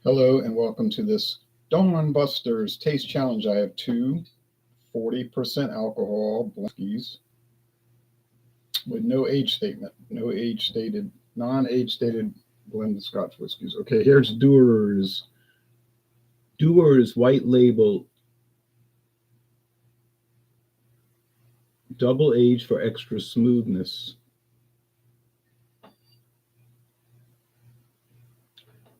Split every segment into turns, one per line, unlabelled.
Hello and welcome to this Dawn Busters Taste Challenge. I have two 40% alcohol whiskies with no age statement, no age stated, non-age stated blended Scotch whiskies. Okay, here's Dewar's White Label Double Age for extra smoothness.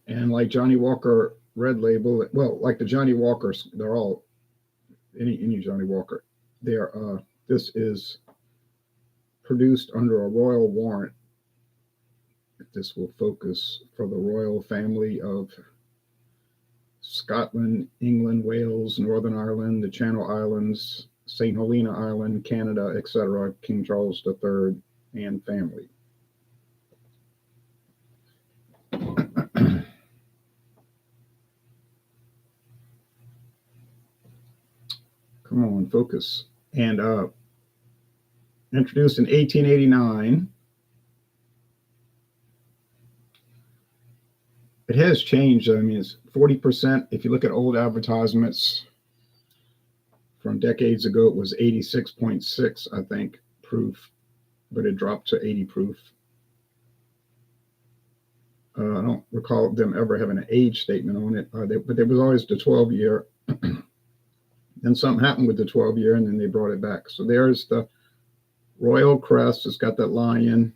And like Johnny Walker Red Label, well, like the Johnny Walkers, they're all any Johnny Walker. This is produced under a royal warrant. This will focus for the royal family of Scotland, England, Wales, Northern Ireland, the Channel Islands, St. Helena Island, Canada, etc., King Charles III, and family. Come on, focus. And introduced in 1889. It has changed. I mean, it's 40%. If you look at old advertisements from decades ago, it was 86.6, I think, proof, but it dropped to 80 proof. I don't recall them ever having an age statement on it, but there was always the 12-year. Then something happened with the 12-year, and then they brought it back. So there's the royal crest. It's got that lion.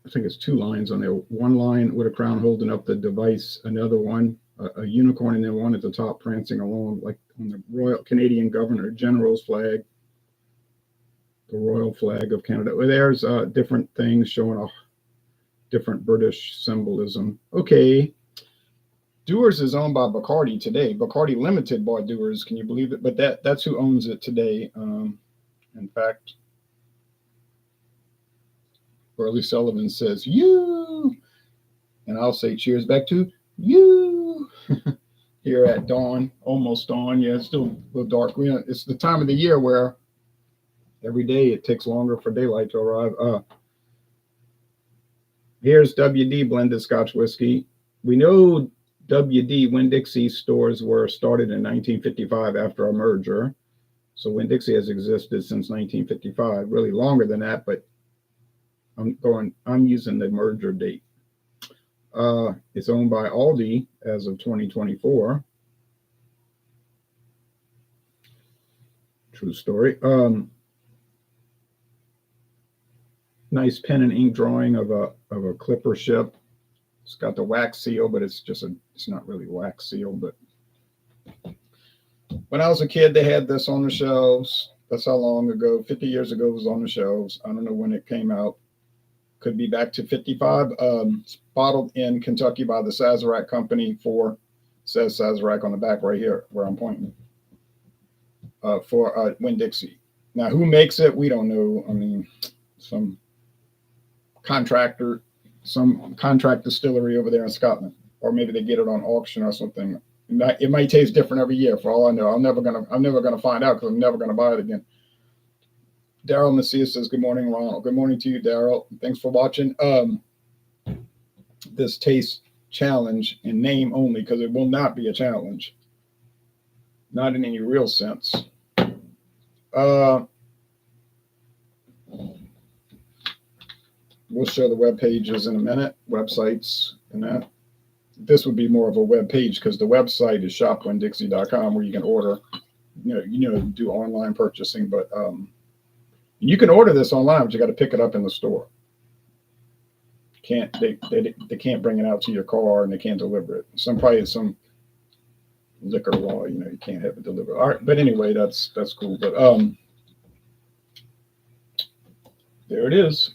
I think it's two lines on there. One line with a crown holding up the device, another one, a unicorn, and then one at the top prancing along, like on the Royal Canadian Governor General's flag, the royal flag of Canada. Well, there's different things showing a different British symbolism. Okay. Dewar's is owned by Bacardi today. Bacardi Limited bought Dewar's. Can you believe it? But that's who owns it today. In fact, Burley Sullivan says, you, and I'll say cheers back to you here at dawn, almost dawn. Yeah, it's still a little dark. It's the time of the year where every day it takes longer for daylight to arrive. Here's WD blended Scotch whiskey. We know WD Winn-Dixie stores were started in 1955 after a merger. So Winn-Dixie has existed since 1955, really longer than that, but I'm using the merger date. It's owned by Aldi as of 2024. True story. Nice pen and ink drawing of a clipper ship. It's got the wax seal, but it's not really wax seal. But when I was a kid, they had this on the shelves. That's how long ago, 50 years ago, it was on the shelves. I don't know when it came out. Could be back to 55. It's bottled in Kentucky by the Sazerac company says Sazerac on the back right here where I'm pointing, for Winn-Dixie. Now, who makes it? We don't know. I mean, some contract distillery over there in Scotland, or maybe they get it on auction or something. It might taste different every year. For all I know, I'm never gonna find out because I'm never gonna buy it again. Daryl Macias says, "Good morning, Ronald." Good morning to you, Daryl. Thanks for watching this taste challenge in name only, because it will not be a challenge, not in any real sense. We'll show the web pages in a minute, websites and that. This would be more of a web page because the website is shopwinndixie.com, where you can order, do online purchasing. But you can order this online, but you got to pick it up in the store. They can't bring it out to your car, and they can't deliver it. Probably some liquor law, you can't have it delivered. All right, but anyway, that's cool. But there it is.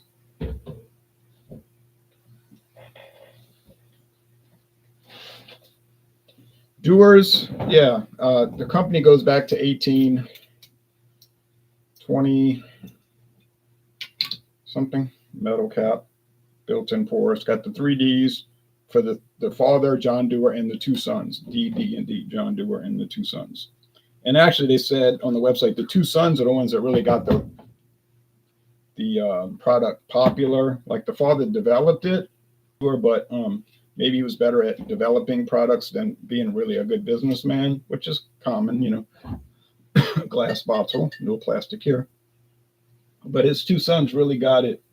Dewar's, yeah, the company goes back to 1820 something. Metal cap, built-in pour. It's got the 3 Ds for the father, John Dewar, and the 2 sons, D, D, and D, John Dewar and the 2 sons. And actually, they said on the website, the 2 sons are the ones that really got the the product popular. Like the father developed it, but maybe he was better at developing products than being really a good businessman, which is common, you know. Glass bottle, no plastic here. But his two sons really got it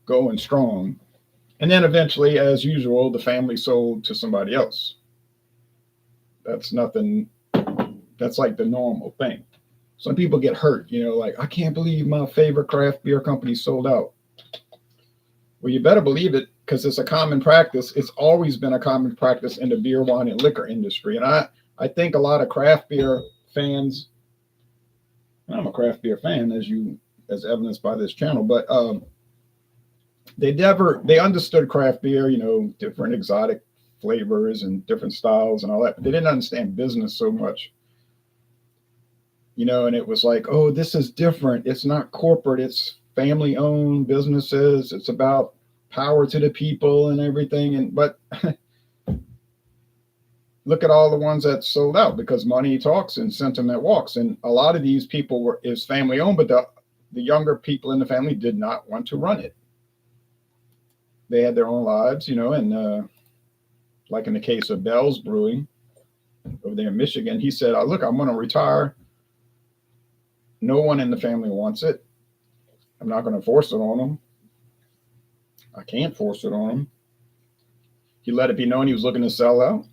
going strong. And then eventually, as usual, the family sold to somebody else. That's nothing, that's like the normal thing. Some people get hurt, you know, like, I can't believe my favorite craft beer company sold out. Well, you better believe it, because it's a common practice. It's always been a common practice in the beer, wine, and liquor industry. And I think a lot of craft beer fans, and I'm a craft beer fan, as evidenced by this channel, but they understood craft beer, you know, different exotic flavors and different styles and all that, but they didn't understand business so much. You know, and it was like, oh, this is different. It's not corporate. It's family owned businesses. It's about power to the people and everything. But look at all the ones that sold out, because money talks and sentiment walks. And a lot of these people is family owned, but the younger people in the family did not want to run it. They had their own lives, you know, and like in the case of Bell's Brewing over there in Michigan, he said, oh, look, I'm going to retire. No one in the family wants it. I'm not going to force it on them. I can't force it on them. He let it be known he was looking to sell,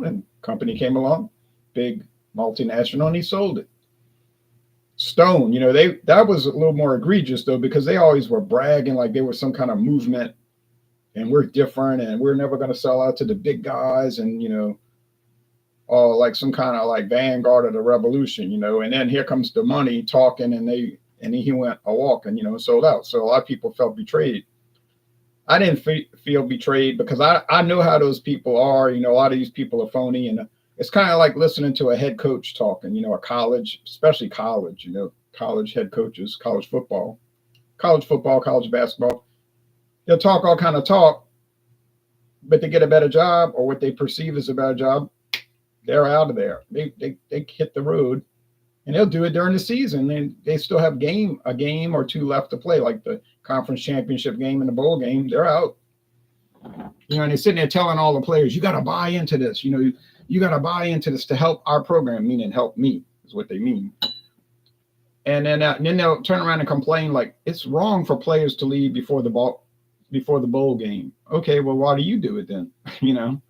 and company came along, big multinational, and he sold it. Stone, you know, that was a little more egregious though, because they always were bragging like they were some kind of movement, and we're different, and we're never going to sell out to the big guys, and you know, like some kind of like vanguard of the revolution, you know. And then here comes the money talking, and he went a walk and, you know, sold out. So a lot of people felt betrayed. I didn't feel betrayed, because I know how those people are. You know, a lot of these people are phony, and it's kind of like listening to a head coach talking, you know, a college, especially college, you know, college head coaches, college football, college basketball. They'll talk all kind of talk, but to get a better job, or what they perceive as a better job, they're out of there. They hit the road, and they'll do it during the season. And they still have a game or two left to play, like the conference championship game and the bowl game. They're out. You know, and they're sitting there telling all the players, you got to buy into this. You know, you got to buy into this to help our program, meaning help me is what they mean. And then they'll turn around and complain like it's wrong for players to leave before the bowl game. Okay, well, why do you do it then? You know,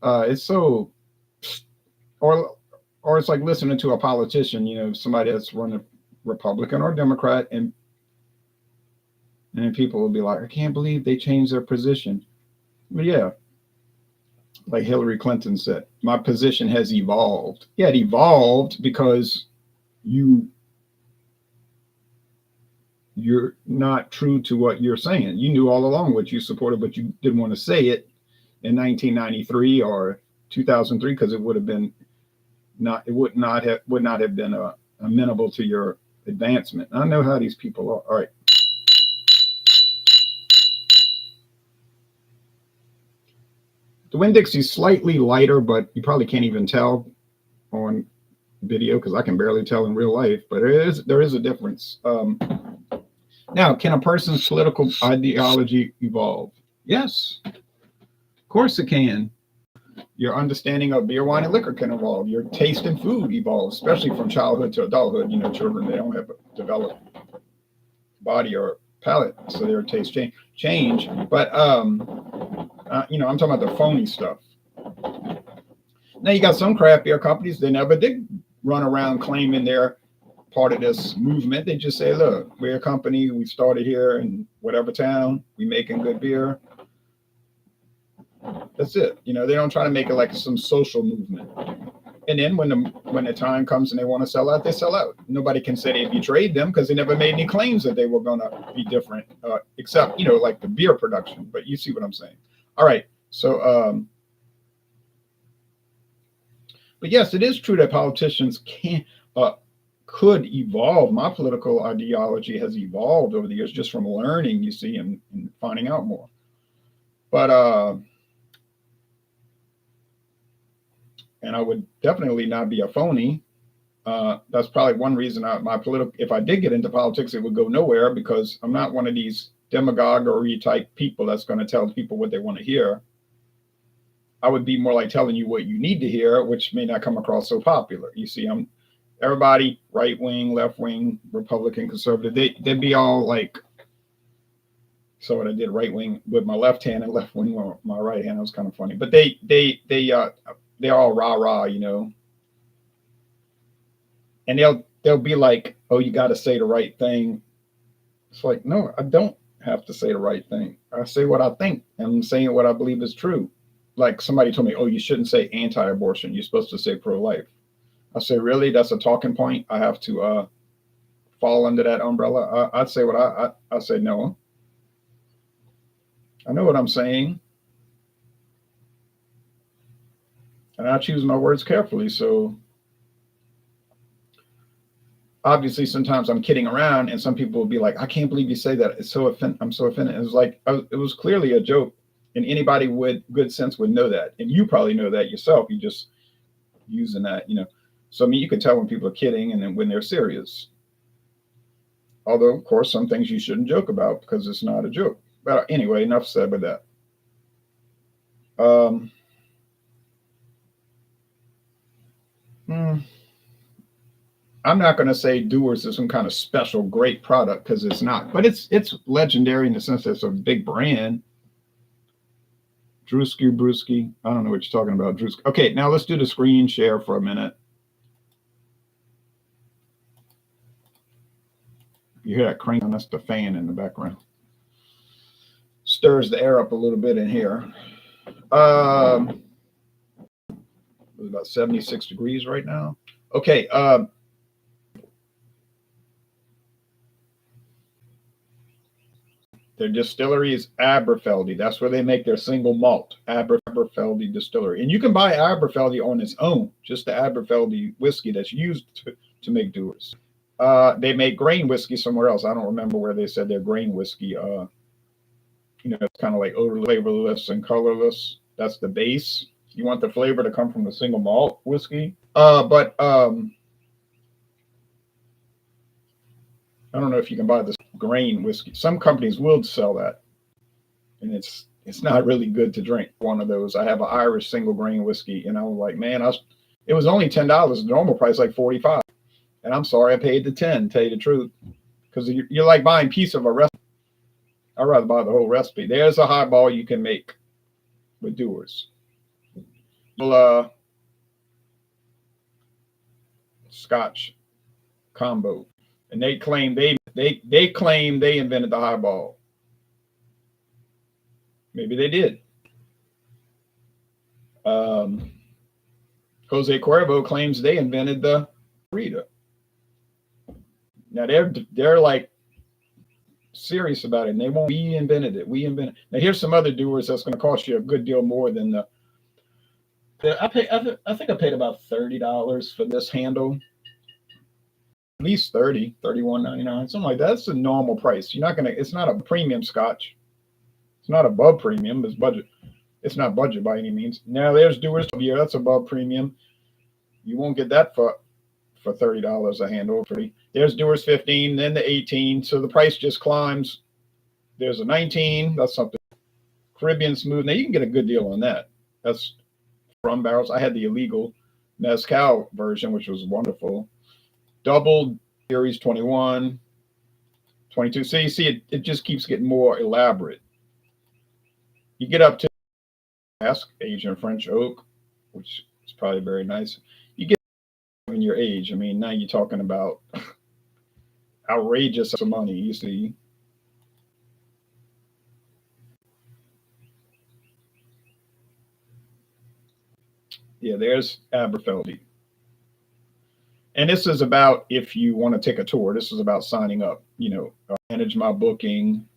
it's so, or it's like listening to a politician, you know, somebody that's running Republican or Democrat, and then people will be like, I can't believe they changed their position. But yeah, like Hillary Clinton said, my position has evolved. Yeah, it evolved because you're not true to what you're saying. You knew all along what you supported, but you didn't want to say it in 1993 or 2003, because it would not have been amenable to your advancement. I know how these people are. All right. The Winn-Dixie is slightly lighter, but you probably can't even tell on video, because I can barely tell in real life, but there is a difference. Now, can a person's political ideology evolve? Yes, of course it can. Your understanding of beer, wine, and liquor can evolve. Your taste in food evolves, especially from childhood to adulthood. You know, children, they don't have a developed body or palate, so their taste change. But you know, I'm talking about the phony stuff. Now you got some craft beer companies, they never did run around claiming they're part of this movement. They just say, look, we're a company, we started here in whatever town, we making good beer. That's it. You know, they don't try to make it like some social movement. And then when the time comes and they want to sell out, they sell out. Nobody can say they betrayed them, because they never made any claims that they were going to be different, except, you know, like the beer production. But you see what I'm saying. All right. So, but yes, it is true that politicians could evolve. My political ideology has evolved over the years just from learning, you see, and finding out more. But and I would definitely not be a phony. That's probably one reason if I did get into politics, it would go nowhere, because I'm not one of these demagoguery type people that's going to tell people what they want to hear. I would be more like telling you what you need to hear, which may not come across so popular. You see, everybody, right wing, left wing, Republican, conservative, they'd be all like, so what I did right wing with my left hand and left wing with my right hand. That was kind of funny, but they're all rah rah, and they'll be like, oh, you got to say the right thing. It's like, no, I don't have to say the right thing. I say what I think, and I'm saying what I believe is true. Like somebody told me, oh, you shouldn't say anti-abortion. You're supposed to say pro-life. I say, really? That's a talking point? I have to fall under that umbrella? I'd say what I say, no. I know what I'm saying. And I choose my words carefully. So obviously sometimes I'm kidding around, and some people will be like, I can't believe you say that. I'm so offended. It was like, it was clearly a joke. And anybody with good sense would know that. And you probably know that yourself. You just using that, So, I mean, you can tell when people are kidding and then when they're serious. Although, of course, some things you shouldn't joke about because it's not a joke. But anyway, enough said with that. I'm not going to say Dewar's is some kind of special great product, because it's not. But it's legendary in the sense that it's a big brand. Drewski, Brewski. I don't know what you're talking about, Drewski. Okay, now let's do the screen share for a minute. You hear that crank? That's the fan in the background. Stirs the air up a little bit in here. It's about 76 degrees right now. Okay. Their distillery is Aberfeldy. That's where they make their single malt, Aberfeldy Distillery. And you can buy Aberfeldy on its own, just the Aberfeldy whiskey that's used to make Dewar's. They make grain whiskey somewhere else. I don't remember where they said their grain whiskey. It's kind of like odorless, flavorless, and colorless. That's the base. You want the flavor to come from the single malt whiskey. But I don't know if you can buy this grain whiskey. Some companies will sell that, and it's not really good to drink. One of those. I have an Irish single grain whiskey, and I was like, man, it was only $10. The normal price like $45, and I'm sorry I paid the $10. Tell you the truth, because you're like buying a piece of a recipe. I'd rather buy the whole recipe. There's a highball you can make with Dewar's. Scotch combo, and they claim they invented the highball. Maybe they did. Jose Cuervo claims they invented the Rita. Now they're like serious about it, and they won't. We invented it. Now here's some other Dewar's that's going to cost you a good deal more than I think I paid about $30 for this handle. At least $30, $31.99, something like that. That's the normal price. It's not a premium Scotch. It's not above premium. It's budget. It's not budget by any means. Now there's Dewar's beer. That's above premium. You won't get that for $30 a handle. There's Dewar's 15, then the 18. So the price just climbs. There's a 19. That's something. Caribbean Smooth. Now you can get a good deal on that. That's rum barrels. I had the illegal mezcal version, which was wonderful. Double series 21, 22. So you see it just keeps getting more elaborate. You get up to Asian French oak, which is probably very nice. You get in your age. I mean, now you're talking about outrageous money, you see. Yeah, there's Aberfeldy. And this is about if you want to take a tour. This is about signing up, manage my booking.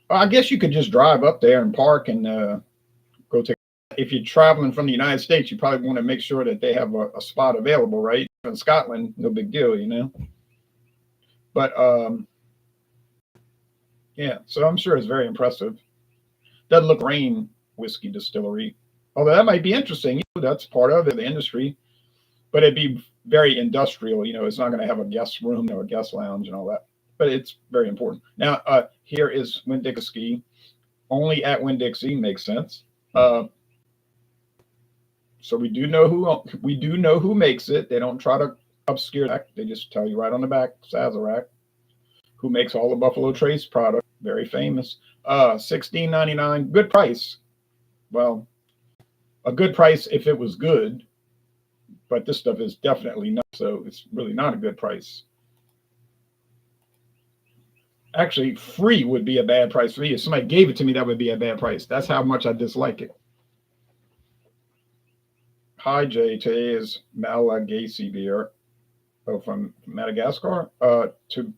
Well, I guess you could just drive up there and park and go take. If you're traveling from the United States, you probably want to make sure that they have a spot available, right? In Scotland, no big deal, But yeah, so I'm sure it's very impressive. Doesn't look grain whiskey distillery, although that might be interesting. That's part of it, the industry. but it'd be very industrial. You know, it's not going to have a guest room or a guest lounge and all that, but it's very important. Now, here is Winn-Dixie. Only at Winn-Dixie makes sense. So we do know who makes it. They don't try to obscure that. They just tell you right on the back, Sazerac, who makes all the Buffalo Trace product, very famous. $16.99, good price. Well, a good price if it was good, but this stuff is definitely not. So it's really not a good price. Actually, free would be a bad price for me. If somebody gave it to me, that would be a bad price. That's how much I dislike it. Hi, Jay. Today is Malagasy beer. Oh, from Madagascar. To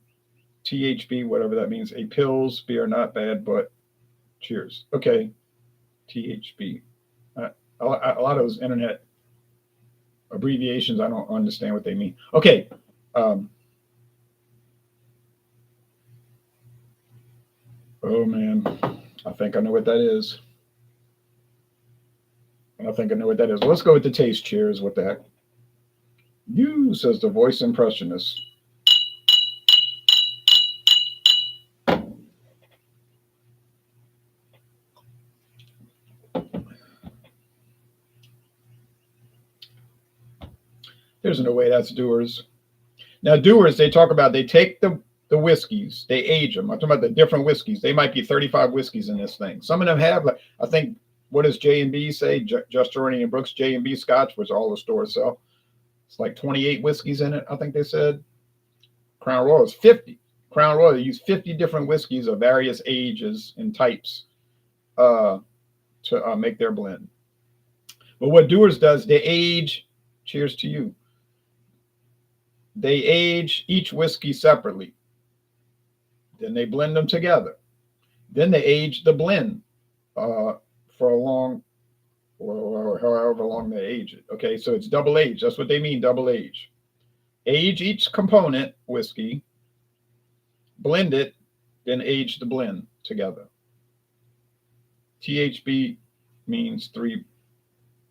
THB, whatever that means. A Pils beer, not bad, but cheers. Okay. THB. A lot of those internet abbreviations, I don't understand what they mean. Okay. Oh, man. I think I know what that is. I think I know what that is. Let's go with the taste. Cheers. What the heck? You, says the voice impressionist. There's no way that's Dewar's. Now, Dewar's, they talk about, they take the whiskeys, they age them. I'm talking about the different whiskeys. They might be 35 whiskeys in this thing. Some of them have, like, I think, what does J&B say? Just Ernie and Brooks J&B Scotch, which all the stores sell. It's like 28 whiskeys in it, I think they said. Crown Royal is 50. Crown Royal, they use 50 different whiskeys of various ages and types to make their blend. But what Dewar's does, they age, cheers to you, they age each whiskey separately. Then they blend them together. Then they age the blend for a long, or however long they age it. Okay, so it's double age. That's what they mean, double age. Age each component whiskey, blend it, then age the blend together. THB means 3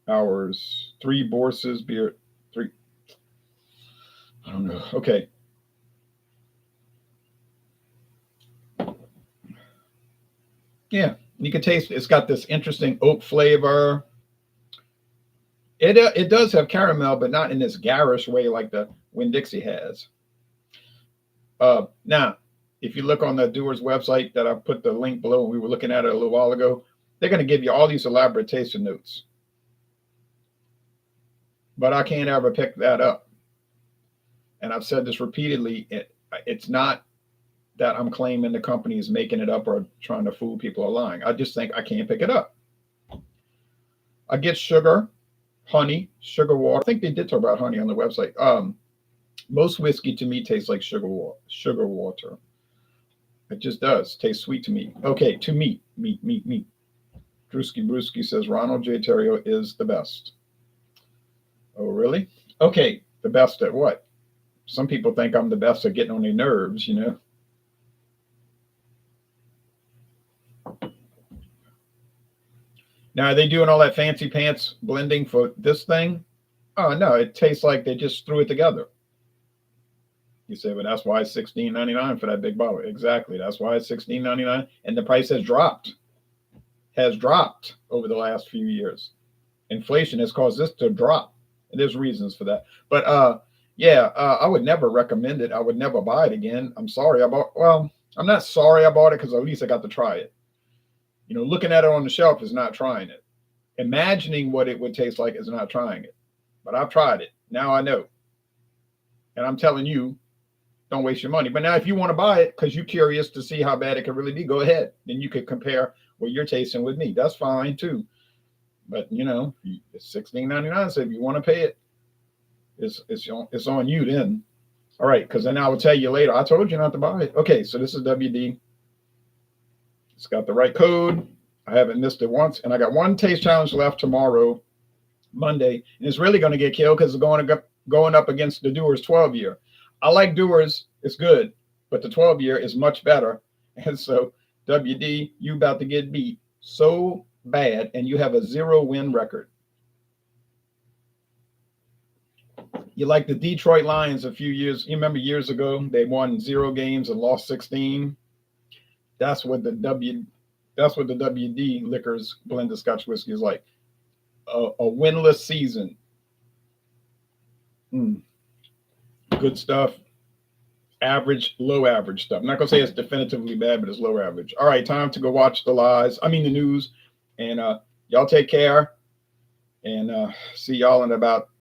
hours, 3 Bourses beer, 3. I don't know. Okay. Yeah, you can taste it. It's got this interesting oak flavor. It does have caramel, but not in this garish way like the Winn-Dixie has. Now, if you look on the Dewar's website that I put the link below, we were looking at it a little while ago, they're going to give you all these elaborate tasting notes. But I can't ever pick that up. And I've said this repeatedly. It's not that I'm claiming the company is making it up or trying to fool people or lying. I just think I can't pick it up. I get sugar, honey, sugar water. I think they did talk about honey on the website. Most whiskey to me tastes like sugar water. It just does taste sweet to me. Okay, to meat. Drewski Brewski says Ronald J. Terrio is the best. Oh, really? Okay, the best at what? Some people think I'm the best at getting on their nerves, you know. Now, are they doing all that fancy pants blending for this thing? Oh, no, it tastes like they just threw it together. You say, well, that's why it's $16.99 for that big bottle. Exactly. That's why it's $16.99. And the price has dropped over the last few years. Inflation has caused this to drop. And there's reasons for that. But I would never recommend it. I would never buy it again. I'm sorry about, well, I'm not sorry I bought it because at least I got to try it. You know, looking at it on the shelf is not trying it. Imagining what it would taste like is not trying it. But I've tried it. Now I know. And I'm telling you, don't waste your money. But now if you want to buy it because you're curious to see how bad it could really be, go ahead. Then you could compare what you're tasting with me. That's fine too. But, you know, it's $16.99. So if you want to pay it, it's on you then. All right, because then I will tell you later, I told you not to buy it. Okay, so this is WD. It's got the right code. I haven't missed it once. And I got one taste challenge left tomorrow, Monday. And it's really going to get killed because it's going up against the Dewar's 12-year. I like Dewar's. It's good. But the 12-year is much better. And so, WD, you about to get beat so bad. And you have a 0-win record. You like the Detroit Lions a few years. You remember years ago they won 0 games and lost 16. That's what the WD Liquors blended Scotch whiskey is like. A winless season. Good stuff. Average, low average stuff. I'm not gonna say it's definitively bad, but it's low average. All right, time to go watch the news. And y'all take care. And see y'all in about